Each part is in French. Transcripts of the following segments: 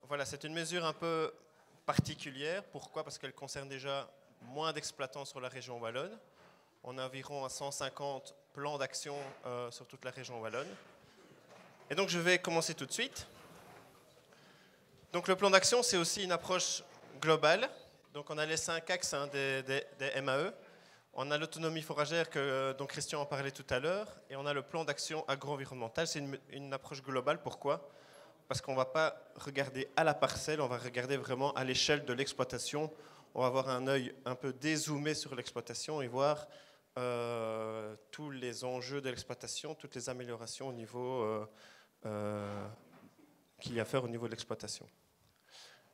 Voilà, c'est une mesure un peu particulière. Pourquoi? Parce qu'elle concerne déjà moins d'exploitants sur la région wallonne. On a environ 150 plans d'action sur toute la région wallonne. Et donc je vais commencer tout de suite. Donc le plan d'action, c'est aussi une approche globale. Donc on a les 5 axes des MAE. On a l'autonomie foragère dont Christian en parlait tout à l'heure. Et on a le plan d'action agro-environnemental. C'est une approche globale. Pourquoi? Parce qu'on ne va pas regarder à la parcelle, on va regarder vraiment à l'échelle de l'exploitation. On va avoir un œil un peu dézoomé sur l'exploitation et voir tous les enjeux de l'exploitation, toutes les améliorations au niveau qu'il y a à faire au niveau de l'exploitation.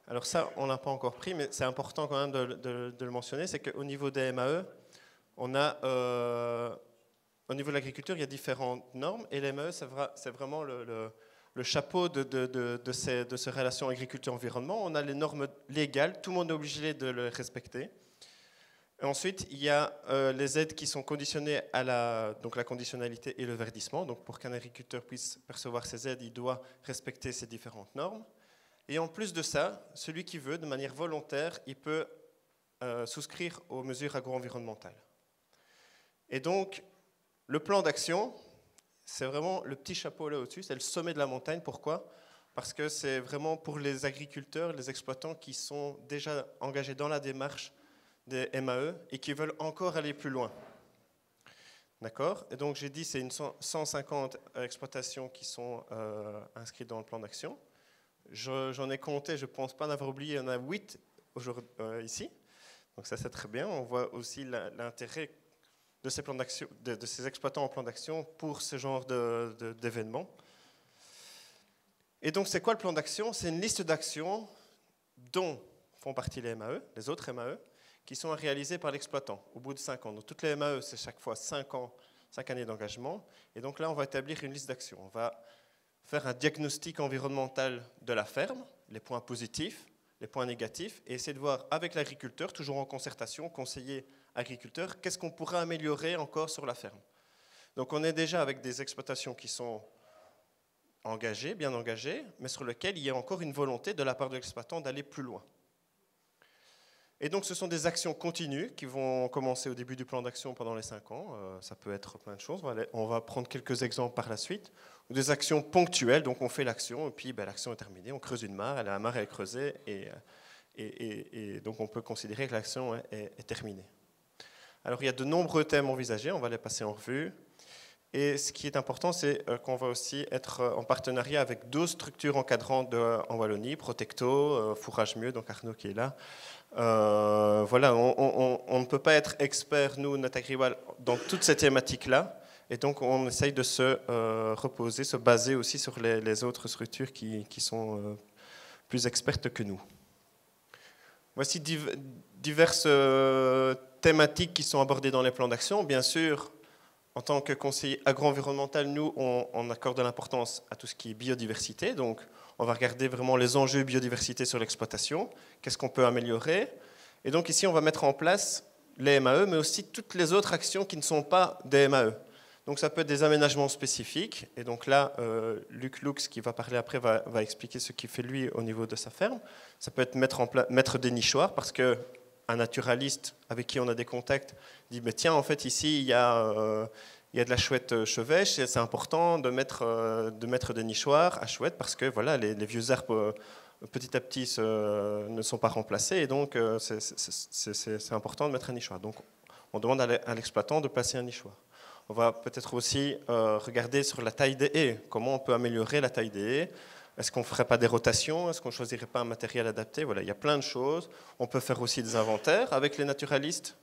Alors ça, on n'a pas encore pris, mais c'est important quand même de le mentionner, c'est qu'au niveau des MAE, on a, au niveau de l'agriculture, il y a différentes normes, et les MAE, c'est vraiment le chapeau de ces relations agriculture-environnement. On a les normes légales, tout le monde est obligé de les respecter. Et ensuite, il y a les aides qui sont conditionnées à donc la conditionnalité et le verdissement. Donc pour qu'un agriculteur puisse percevoir ces aides, il doit respecter ces différentes normes. Et en plus de ça, celui qui veut, de manière volontaire, il peut souscrire aux mesures agro-environnementales. Et donc, le plan d'action, c'est vraiment le petit chapeau là au-dessus, c'est le sommet de la montagne. Pourquoi? Parce que c'est vraiment pour les agriculteurs, les exploitants qui sont déjà engagés dans la démarche des MAE et qui veulent encore aller plus loin. D'accord? Et donc j'ai dit c'est 150 exploitations qui sont inscrites dans le plan d'action. J'en ai compté, je ne pense pas en avoir oublié, il y en a 8 ici. Donc ça c'est très bien. On voit aussi l'intérêt de ces plans d'action, de ces exploitants en plan d'action pour ce genre d'événements. Et donc c'est quoi le plan d'action? C'est une liste d'actions dont font partie les MAE, les autres MAE, qui sont réalisées par l'exploitant au bout de 5 ans. Donc toutes les MAE, c'est chaque fois 5 ans, 5 années d'engagement. Et donc là, on va établir une liste d'actions. On va faire un diagnostic environnemental de la ferme, les points positifs, les points négatifs, et essayer de voir avec l'agriculteur, toujours en concertation, conseiller agriculteur, qu'est-ce qu'on pourrait améliorer encore sur la ferme. Donc on est déjà avec des exploitations qui sont engagées, bien engagées, mais sur lesquelles il y a encore une volonté de la part de l'exploitant d'aller plus loin. Et donc ce sont des actions continues qui vont commencer au début du plan d'action pendant les 5 ans. Ça peut être plein de choses. On va prendre quelques exemples par la suite. Ou des actions ponctuelles, donc on fait l'action et puis l'action est terminée. On creuse une mare, la mare est creusée et donc on peut considérer que l'action est terminée. Alors il y a de nombreux thèmes envisagés, on va les passer en revue. Et ce qui est important, c'est qu'on va aussi être en partenariat avec d'autres structures encadrantes en Wallonie, Protecto, Fourrage Mieux, donc Arnaud qui est là. Voilà, on ne peut pas être expert, nous, notre Agriwall, dans toutes ces thématiques-là. Et donc, on essaye de se reposer, se baser aussi sur les autres structures qui sont plus expertes que nous. Voici diverses thématiques qui sont abordées dans les plans d'action. Bien sûr, en tant que conseiller agro-environnemental, nous, on accorde de l'importance à tout ce qui est biodiversité. Donc, on va regarder vraiment les enjeux biodiversité sur l'exploitation, qu'est-ce qu'on peut améliorer. Et donc ici, on va mettre en place les MAE, mais aussi toutes les autres actions qui ne sont pas des MAE. Donc ça peut être des aménagements spécifiques. Et donc là, Luc Lux, qui va parler après, va expliquer ce qu'il fait lui au niveau de sa ferme. Ça peut être mettre des nichoirs, parce qu'un naturaliste avec qui on a des contacts dit « Tiens, en fait, ici, il y a de la chouette chevêche, et c'est important de mettre des nichoirs à chouette parce que voilà, les vieux arbres petit à petit ne sont pas remplacés et donc c'est important de mettre un nichoir. Donc on demande à l'exploitant de placer un nichoir. On va peut-être aussi regarder sur la taille des haies, comment on peut améliorer la taille des haies. Est-ce qu'on ne ferait pas des rotations? Est-ce qu'on ne choisirait pas un matériel adapté? Voilà, il y a plein de choses. On peut faire aussi des inventaires avec les naturalistes.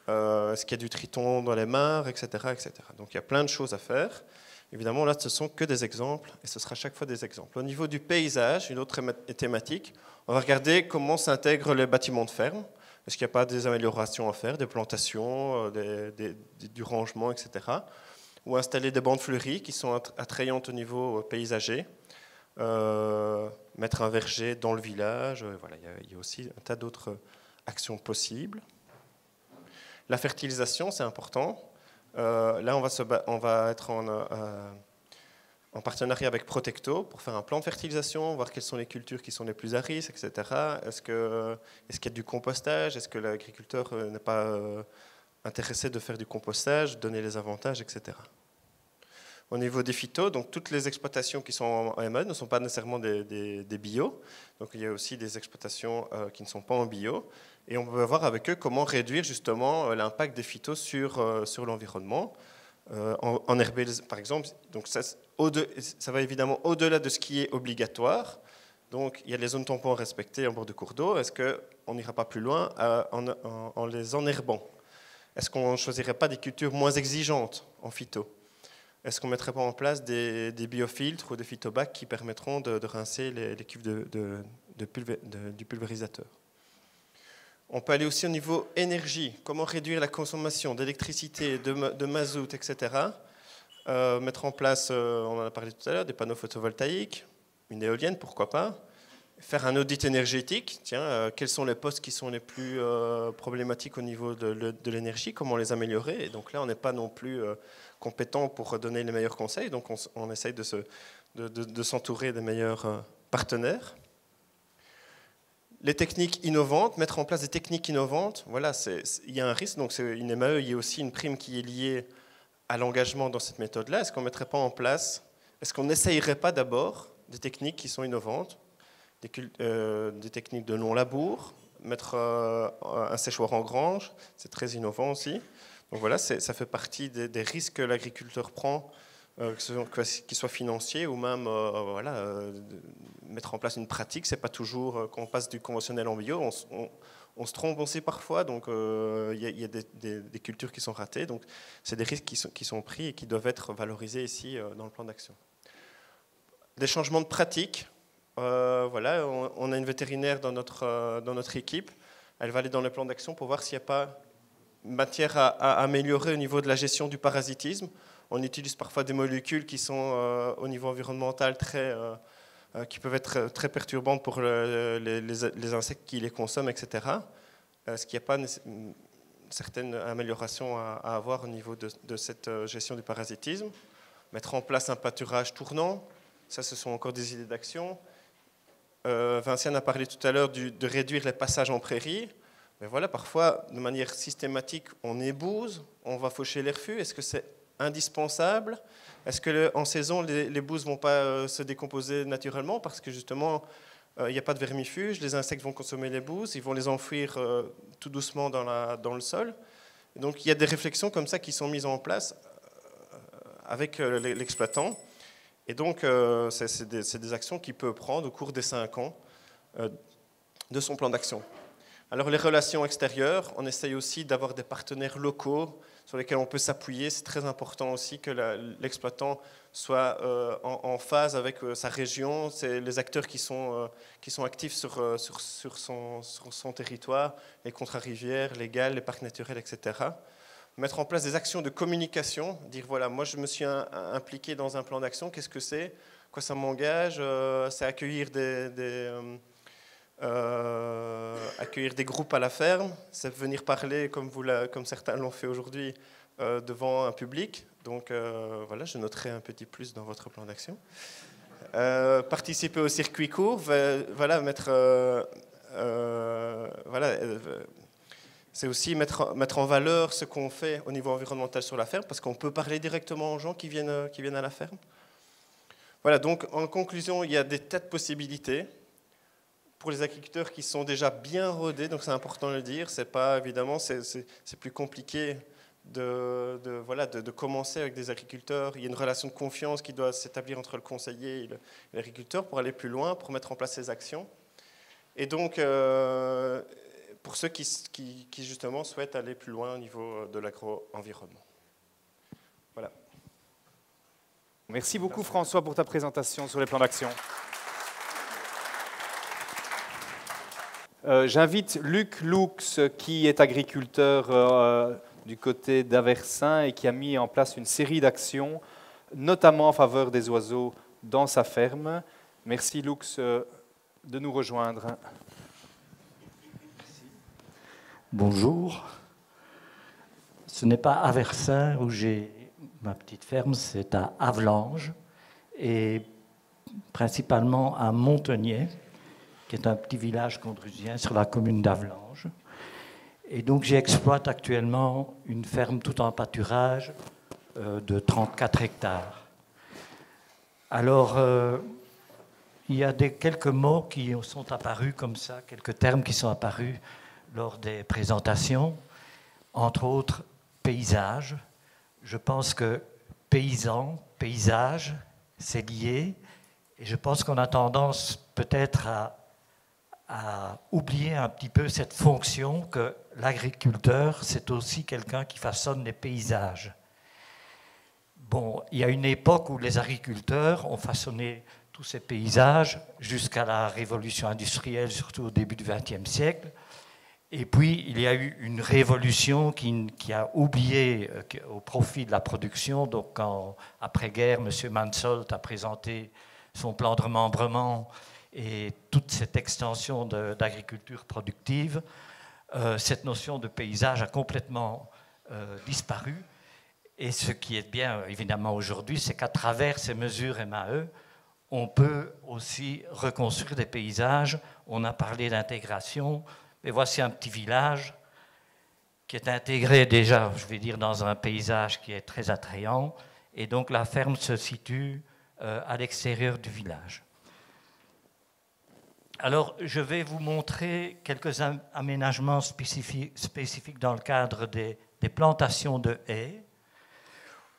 Est-ce qu'il y a du triton dans les mares, etc., etc. Donc il y a plein de choses à faire. Évidemment, là, ce ne sont que des exemples, et ce sera chaque fois des exemples. Au niveau du paysage, une autre thématique, on va regarder comment s'intègrent les bâtiments de ferme. Est-ce qu'il n'y a pas des améliorations à faire, des plantations, du rangement, etc. Ou installer des bandes fleuries qui sont attrayantes au niveau paysager. Mettre un verger dans le village. Voilà, il y a aussi un tas d'autres actions possibles. La fertilisation, c'est important. Là, on va être en partenariat avec Protecto pour faire un plan de fertilisation, voir quelles sont les cultures qui sont les plus à risque, etc. Est-ce qu'il y a du compostage? Est-ce que l'agriculteur n'est pas intéressé de faire du compostage, donner les avantages, etc. Au niveau des phytos, donc toutes les exploitations qui sont en ME ne sont pas nécessairement des bio. Donc il y a aussi des exploitations qui ne sont pas en bio. Et on peut voir avec eux comment réduire justement l'impact des phytos sur l'environnement. En herbe, par exemple, donc ça va évidemment au-delà de ce qui est obligatoire. Donc il y a les zones tampons à respecter en bord de cours d'eau. Est-ce qu'on n'ira pas plus loin en les enherbant? Est-ce qu'on ne choisirait pas des cultures moins exigeantes en phyto? Est-ce qu'on ne mettrait pas en place des biofiltres ou des phytobacs qui permettront de rincer les cuves du pulvérisateur? On peut aller aussi au niveau énergie. Comment réduire la consommation d'électricité, de mazout, etc. Mettre en place, on en a parlé tout à l'heure, des panneaux photovoltaïques, une éolienne, pourquoi pas. Faire un audit énergétique. Tiens, quels sont les postes qui sont les plus problématiques au niveau de l'énergie? Comment les améliorer? Et donc là, on n'est pas non plus compétent pour donner les meilleurs conseils. Donc on essaye de s'entourer des meilleurs partenaires. Les techniques innovantes, mettre en place des techniques innovantes, voilà, il y a un risque, donc c'est une MAE, il y a aussi une prime qui est liée à l'engagement dans cette méthode-là. Est-ce qu'on ne mettrait pas en place, est-ce qu'on n'essayerait pas d'abord des techniques qui sont innovantes, des techniques de non-labour, mettre un séchoir en grange, c'est très innovant aussi. Donc voilà, ça fait partie des risques que l'agriculteur prend, qu'ils soient financiers ou même mettre en place une pratique. C'est pas toujours quand on passe du conventionnel en bio, on se trompe aussi parfois, donc il y a des cultures qui sont ratées, donc c'est des risques qui sont pris et qui doivent être valorisés ici dans le plan d'action. Des changements de pratique, voilà, on a une vétérinaire dans notre équipe, elle va aller dans le plan d'action pour voir s'il n'y a pas matière à améliorer au niveau de la gestion du parasitisme. On utilise parfois des molécules qui sont au niveau environnemental qui peuvent être très perturbantes pour les insectes qui les consomment, etc. Est-ce qu'il n'y a pas une certaine amélioration à avoir au niveau de cette gestion du parasitisme? Mettre en place un pâturage tournant, ça ce sont encore des idées d'action. Vinciane a parlé tout à l'heure de réduire les passages en prairie. Mais voilà, parfois, de manière systématique, on ébouse, on va faucher les refus. Est-ce que c'est indispensable? Est-ce qu'en saison, les bouses ne vont pas se décomposer naturellement parce que justement, il n'y a pas de vermifuge, les insectes vont consommer les bouses, ils vont les enfouir tout doucement dans le sol. Et donc il y a des réflexions comme ça qui sont mises en place avec l'exploitant. Et donc c'est des actions qu'il peut prendre au cours des 5 ans de son plan d'action. Alors les relations extérieures, on essaye aussi d'avoir des partenaires locaux sur lesquels on peut s'appuyer. C'est très important aussi que l'exploitant soit en phase avec sa région. C'est les acteurs qui sont actifs sur son territoire, les contrats rivières, les GAL, les parcs naturels, etc. Mettre en place des actions de communication, dire voilà, moi je me suis impliqué dans un plan d'action, qu'est-ce que c'est? Quoi ça m'engage? C'est accueillir accueillir des groupes à la ferme, c'est venir parler, comme certains l'ont fait aujourd'hui, devant un public. Donc voilà, je noterai un petit plus dans votre plan d'action. Participer au circuit court, voilà, c'est aussi mettre en valeur ce qu'on fait au niveau environnemental sur la ferme, parce qu'on peut parler directement aux gens qui viennent à la ferme. Voilà, donc en conclusion, il y a des tas de possibilités. Pour les agriculteurs qui sont déjà bien rodés, donc c'est important de le dire, c'est pas évidemment, c'est plus compliqué de commencer avec des agriculteurs. Il y a une relation de confiance qui doit s'établir entre le conseiller et l'agriculteur pour aller plus loin, pour mettre en place ces actions. Et donc, pour ceux qui justement souhaitent aller plus loin au niveau de l'agro-environnement. Voilà. Merci beaucoup François pour ta présentation sur les plans d'action. J'invite Luc Lux, qui est agriculteur du côté d'Aversin et qui a mis en place une série d'actions, notamment en faveur des oiseaux dans sa ferme. Merci Lux de nous rejoindre. Bonjour. Ce n'est pas à Aversin où j'ai ma petite ferme, c'est à Avelange. et principalement à Montenier, qui est un petit village condrusien sur la commune d'Avlanges. Et donc j'exploite actuellement une ferme tout en pâturage de 34 hectares. Alors, il y a quelques mots qui sont apparus comme ça, quelques termes qui sont apparus lors des présentations, entre autres paysage. Je pense que paysan, paysage, c'est lié, et je pense qu'on a tendance peut-être à oublier un petit peu cette fonction que l'agriculteur, c'est aussi quelqu'un qui façonne les paysages. Bon, il y a une époque où les agriculteurs ont façonné tous ces paysages jusqu'à la révolution industrielle, surtout au début du XXe siècle. Et puis, il y a eu une révolution qui a oublié au profit de la production. Donc, après-guerre, M. Mansholt a présenté son plan de remembrement et toute cette extension d'agriculture productive, cette notion de paysage a complètement disparu. Et ce qui est bien, évidemment, aujourd'hui, c'est qu'à travers ces mesures MAE, on peut aussi reconstruire des paysages. On a parlé d'intégration, mais voici un petit village qui est intégré déjà, je vais dire, dans un paysage qui est très attrayant. Et donc la ferme se situe à l'extérieur du village. Alors, je vais vous montrer quelques aménagements spécifiques dans le cadre des plantations de haies,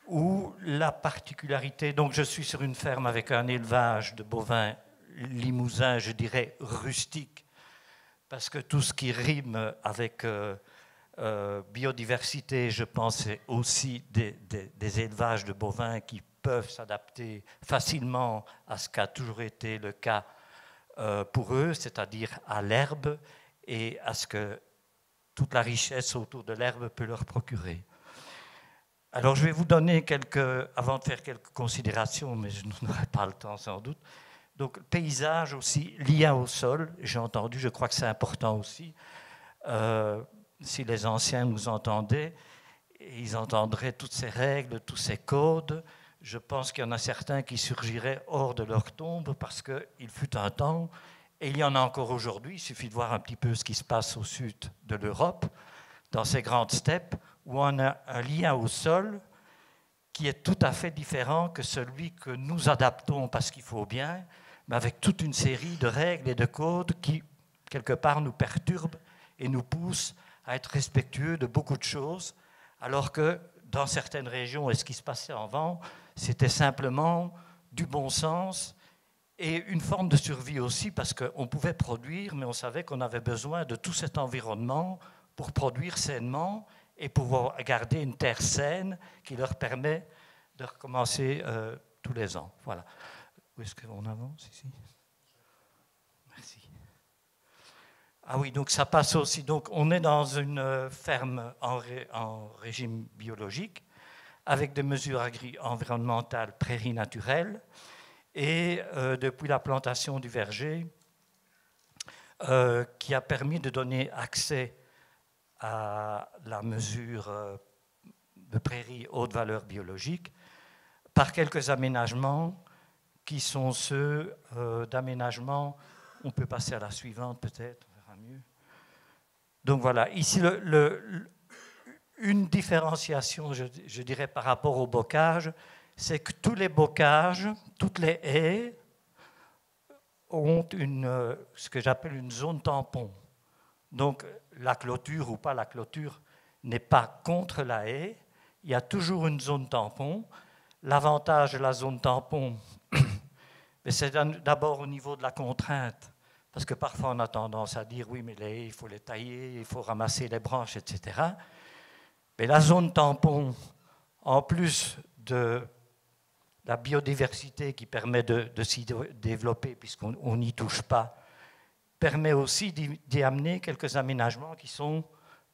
où la particularité, donc je suis sur une ferme avec un élevage de bovins limousins, je dirais rustique, parce que tout ce qui rime avec biodiversité, je pense, c'est aussi des élevages de bovins qui peuvent s'adapter facilement à ce qu'a toujours été le cas pour eux, c'est-à-dire à l'herbe et à ce que toute la richesse autour de l'herbe peut leur procurer. Alors je vais vous donner avant de faire quelques considérations, mais je n'aurai pas le temps sans doute. Donc paysage aussi, lien au sol, j'ai entendu, je crois que c'est important aussi. Si les anciens nous entendaient, ils entendraient toutes ces règles, tous ces codes. Je pense qu'il y en a certains qui surgiraient hors de leur tombe parce qu'il fut un temps, et il y en a encore aujourd'hui, il suffit de voir un petit peu ce qui se passe au sud de l'Europe, dans ces grandes steppes, où on a un lien au sol qui est tout à fait différent que celui que nous adaptons parce qu'il faut bien, mais avec toute une série de règles et de codes qui, quelque part, nous perturbent et nous poussent à être respectueux de beaucoup de choses, alors que dans certaines régions, et ce qui se passait avant, c'était simplement du bon sens et une forme de survie aussi, parce qu'on pouvait produire, mais on savait qu'on avait besoin de tout cet environnement pour produire sainement et pouvoir garder une terre saine qui leur permet de recommencer tous les ans. Voilà. Où est-ce qu'on avance ici? Merci. Ah oui, donc ça passe aussi. Donc on est dans une ferme en régime biologique avec des mesures environnementales prairies naturelles et depuis la plantation du verger qui a permis de donner accès à la mesure de prairies haute valeur biologique par quelques aménagements qui sont ceux d'aménagements. On peut passer à la suivante peut-être, on verra mieux. Donc voilà, ici une différenciation, je dirais, par rapport au bocage, c'est que tous les bocages, toutes les haies ont ce que j'appelle une zone tampon. Donc la clôture ou pas la clôture n'est pas contre la haie, il y a toujours une zone tampon. L'avantage de la zone tampon, c'est d'abord au niveau de la contrainte, parce que parfois on a tendance à dire oui, mais les haies, il faut les tailler, il faut ramasser les branches, etc. Mais la zone tampon, en plus de la biodiversité qui permet de s'y développer, puisqu'on n'y touche pas, permet aussi d'y amener quelques aménagements qui sont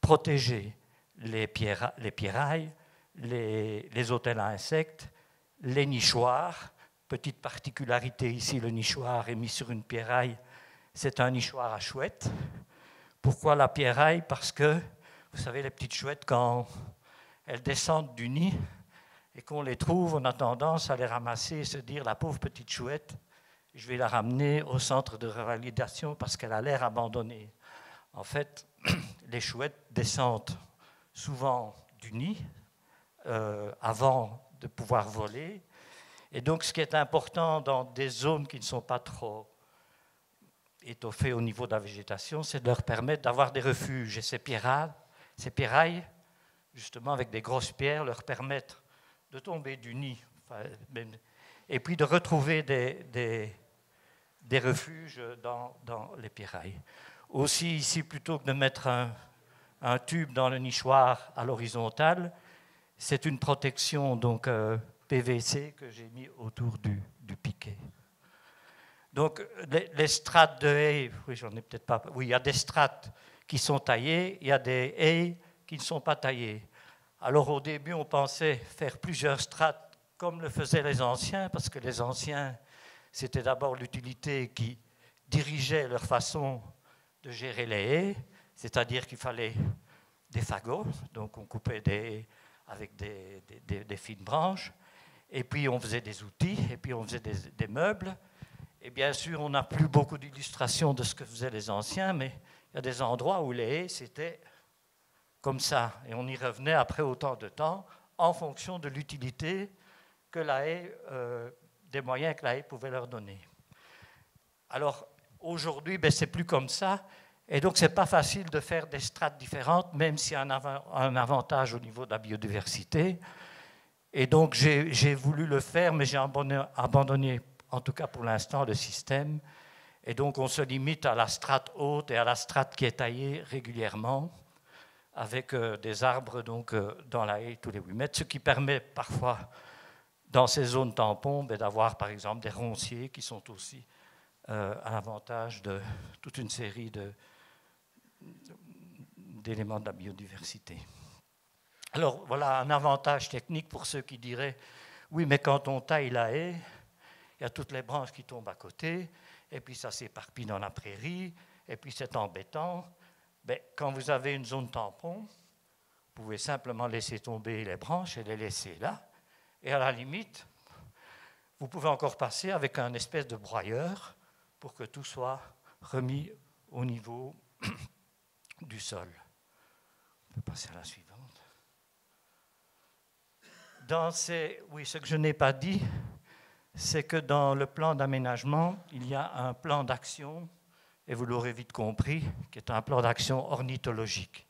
protégés. Les pierrailles, les hôtels à insectes, les nichoirs. Petite particularité ici, le nichoir est mis sur une pierraille, c'est un nichoir à chouettes. Pourquoi la pierraille? Parce que, vous savez, les petites chouettes, quand elles descendent du nid, et qu'on les trouve, on a tendance à les ramasser et se dire la pauvre petite chouette, je vais la ramener au centre de revalidation parce qu'elle a l'air abandonnée. En fait, les chouettes descendent souvent du nid avant de pouvoir voler. Et donc, ce qui est important dans des zones qui ne sont pas trop étoffées au niveau de la végétation, c'est de leur permettre d'avoir des refuges. Et ces pierrailles, justement, avec des grosses pierres, leur permettent de tomber du nid, et puis de retrouver des refuges dans les pierrailles. Aussi, ici, plutôt que de mettre un tube dans le nichoir à l'horizontale, c'est une protection donc, PVC que j'ai mis autour du piquet. Donc, les strates de haies, oui, j'en ai peut-être pas. Oui, il y a des strates qui sont taillées, il y a des haies qui ne sont pas taillées. Alors, au début, on pensait faire plusieurs strates comme le faisaient les anciens, parce que les anciens, c'était d'abord l'utilité qui dirigeait leur façon de gérer les haies, c'est-à-dire qu'il fallait des fagots, donc on coupait des haies avec des fines branches, et puis on faisait des outils, et puis on faisait des meubles. Et bien sûr, on n'a plus beaucoup d'illustrations de ce que faisaient les anciens, mais il y a des endroits où les haies, c'était comme ça. Et on y revenait après autant de temps, en fonction de l'utilité que la haie, des moyens que la haie pouvait leur donner. Alors, aujourd'hui, ben, c'est plus comme ça. Et donc, ce n'est pas facile de faire des strates différentes, même s'il y a un avantage au niveau de la biodiversité. Et donc, j'ai voulu le faire, mais j'ai abandonné, en tout cas pour l'instant, le système. Et donc, on se limite à la strate haute et à la strate qui est taillée régulièrement, avec des arbres donc, dans la haie tous les 8 mètres, ce qui permet parfois, dans ces zones tampons, d'avoir par exemple des ronciers qui sont aussi à l'avantage de toute une série d'éléments de la biodiversité. Alors voilà un avantage technique pour ceux qui diraient « oui, mais quand on taille la haie, il y a toutes les branches qui tombent à côté, et puis ça s'éparpille dans la prairie, et puis c'est embêtant. » Ben, quand vous avez une zone tampon, vous pouvez simplement laisser tomber les branches et les laisser là. Et à la limite, vous pouvez encore passer avec un espèce de broyeur pour que tout soit remis au niveau du sol. On peut passer à la suivante. Oui, ce que je n'ai pas dit, c'est que dans le plan d'aménagement, il y a un plan d'action, et vous l'aurez vite compris, qui est un plan d'action ornithologique.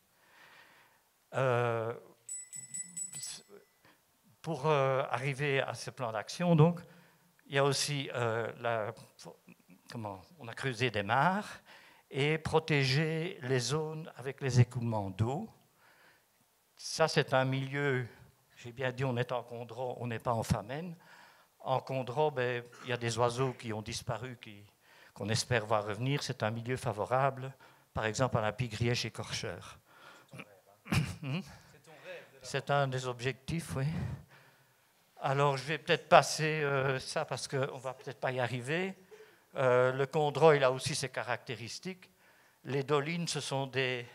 Pour arriver à ce plan d'action, donc, il y a aussi on a creusé des mares et protégé les zones avec les écoulements d'eau. Ça, c'est un milieu, j'ai bien dit, on est en Condro, on n'est pas en Famenne. En Condro, ben, il y a des oiseaux qui ont disparu, qu'on espère voir revenir. C'est un milieu favorable, par exemple à la pie-grièche écorcheur. C'est un des objectifs, oui. Alors, je vais peut-être passer ça parce qu'on ne va peut-être pas y arriver. Le Condro, il a aussi ses caractéristiques. Les dolines, ce sont des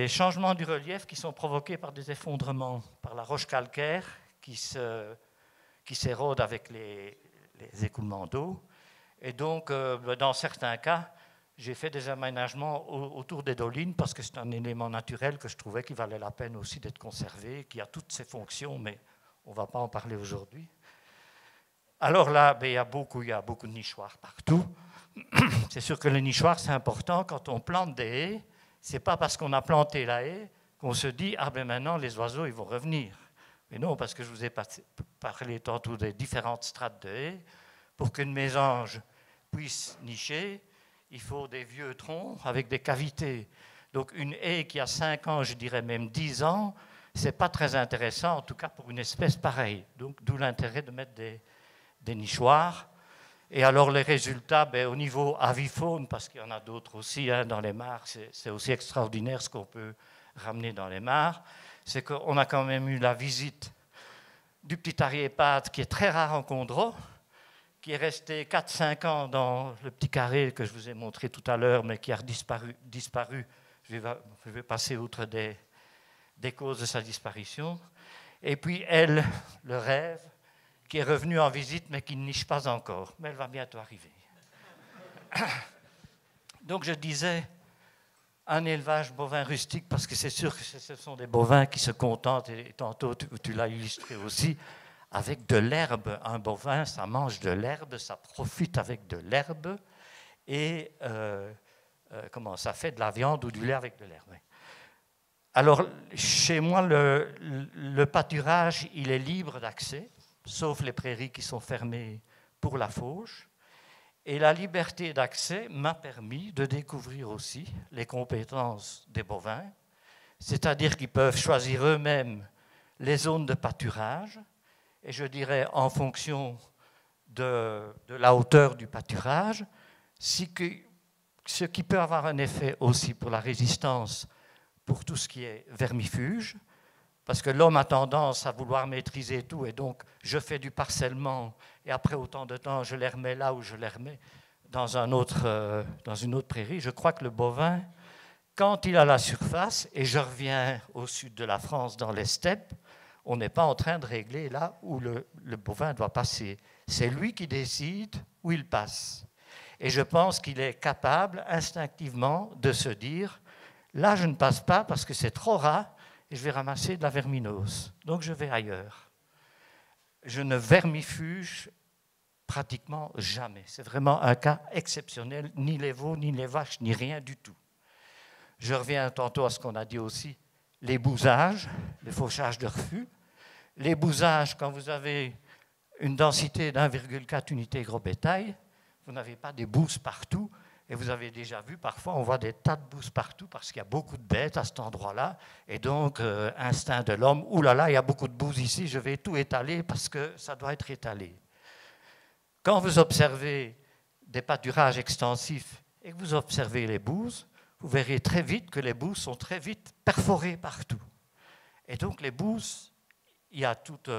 changements du relief qui sont provoqués par des effondrements, par la roche calcaire qui s'érode avec les écoulements d'eau. Et donc, dans certains cas, j'ai fait des aménagements autour des dolines parce que c'est un élément naturel que je trouvais qu'il valait la peine aussi d'être conservé, qui a toutes ses fonctions, mais on ne va pas en parler aujourd'hui. Alors là, ben, il y a beaucoup de nichoirs partout. C'est sûr que le nichoir, c'est important. Quand on plante des haies, ce n'est pas parce qu'on a planté la haie qu'on se dit « ah ben maintenant, les oiseaux, ils vont revenir ». Mais non, parce que je vous ai parlé tantôt des différentes strates de haies. Pour qu'une mésange puisse nicher, il faut des vieux troncs avec des cavités. Donc une haie qui a 5 ans, je dirais même 10 ans, ce n'est pas très intéressant, en tout cas pour une espèce pareille. Donc d'où l'intérêt de mettre des nichoirs. Et alors les résultats, ben, au niveau avifaune, parce qu'il y en a d'autres aussi hein, dans les mares, c'est aussi extraordinaire ce qu'on peut ramener dans les mares, c'est qu'on a quand même eu la visite du petit ariépate qui est très rare en Condro, qui est resté 4-5 ans dans le petit carré que je vous ai montré tout à l'heure, mais qui a disparu. Je vais passer outre des causes de sa disparition. Et puis elle, le rêve, qui est revenue en visite mais qui ne niche pas encore. Mais elle va bientôt arriver. Donc je disais un élevage bovin rustique parce que c'est sûr que ce sont des bovins qui se contentent, et tantôt tu l'as illustré aussi, avec de l'herbe. Un bovin, ça mange de l'herbe, ça profite avec de l'herbe et ça fait de la viande ou du lait avec de l'herbe. Alors, chez moi, le pâturage, il est libre d'accès, sauf les prairies qui sont fermées pour la fauche. Et la liberté d'accès m'a permis de découvrir aussi les compétences des bovins, c'est-à-dire qu'ils peuvent choisir eux-mêmes les zones de pâturage, et je dirais en fonction de la hauteur du pâturage, ce qui peut avoir un effet aussi pour la résistance, pour tout ce qui est vermifuge, parce que l'homme a tendance à vouloir maîtriser tout, et donc je fais du parcellement, et après autant de temps, je les remets là où je les remets, dans une autre prairie. Je crois que le bovin, quand il a la surface, et je reviens au sud de la France, dans les steppes, on n'est pas en train de régler là où le bovin doit passer. C'est lui qui décide où il passe. Et je pense qu'il est capable, instinctivement, de se dire « là, je ne passe pas parce que c'est trop ras, et je vais ramasser de la verminose. Donc je vais ailleurs. » Je ne vermifuge pratiquement jamais. C'est vraiment un cas exceptionnel, ni les veaux, ni les vaches, ni rien du tout. Je reviens tantôt à ce qu'on a dit aussi, les bousages, les fauchages de refus. Les bousages, quand vous avez une densité d'1,4 unité gros bétail, vous n'avez pas des bouses partout. Et vous avez déjà vu, parfois, on voit des tas de bouses partout parce qu'il y a beaucoup de bêtes à cet endroit-là. Et donc, instinct de l'homme, ouh là là, il y a beaucoup de bouses ici, je vais tout étaler parce que ça doit être étalé. Quand vous observez des pâturages extensifs et que vous observez les bouses, vous verrez très vite que les bouses sont très vite perforées partout. Et donc, les bouses, il y a toutes,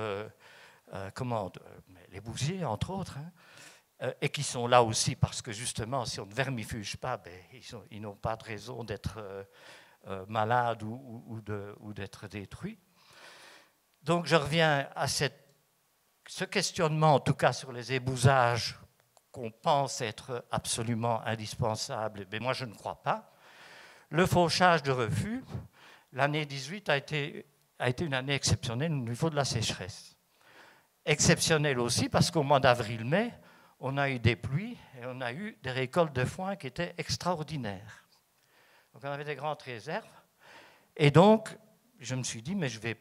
les bousiers, entre autres, et qui sont là aussi parce que justement, si on ne vermifuge pas, ils n'ont pas de raison d'être malades ou d'être détruits. Donc je reviens à ce questionnement, en tout cas sur les ébousages, qu'on pense être absolument indispensables, mais moi je ne crois pas. Le fauchage de refus, l'année 18 a été une année exceptionnelle au niveau de la sécheresse. Exceptionnelle aussi parce qu'au mois d'avril-mai, on a eu des pluies et on a eu des récoltes de foin qui étaient extraordinaires. Donc on avait des grandes réserves. Et donc, je me suis dit, mais je ne vais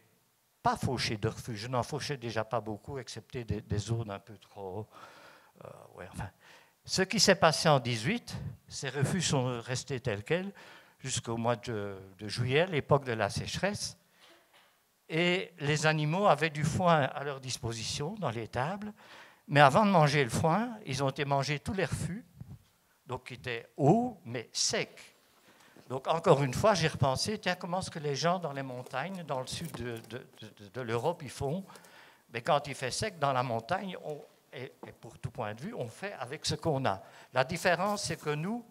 pas faucher de refus. Je n'en fauchais déjà pas beaucoup, excepté des zones un peu trop... Ce qui s'est passé en 18, ces refus sont restés tels quels jusqu'au mois de juillet, l'époque de la sécheresse. Et les animaux avaient du foin à leur disposition dans l'étable. Mais avant de manger le foin, ils ont été manger tous les refus, donc qui étaient hauts, mais secs. Donc encore une fois, j'ai repensé, tiens, comment est-ce que les gens dans les montagnes, dans le sud de l'Europe, ils font? Mais quand il fait sec dans la montagne, et pour tout point de vue, on fait avec ce qu'on a. La différence, c'est que nous,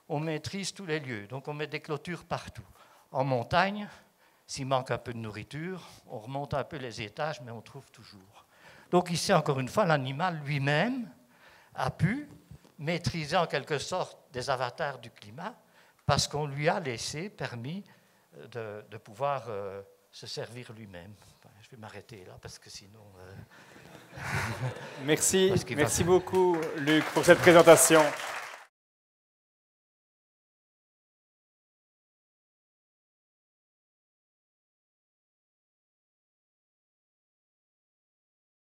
on maîtrise tous les lieux, donc on met des clôtures partout. En montagne, s'il manque un peu de nourriture, on remonte un peu les étages, mais on trouve toujours. Donc ici, encore une fois, l'animal lui-même a pu maîtriser en quelque sorte des avatars du climat parce qu'on lui a permis de pouvoir se servir lui-même. Enfin, je vais m'arrêter là parce que sinon... Merci beaucoup, Luc, pour cette présentation.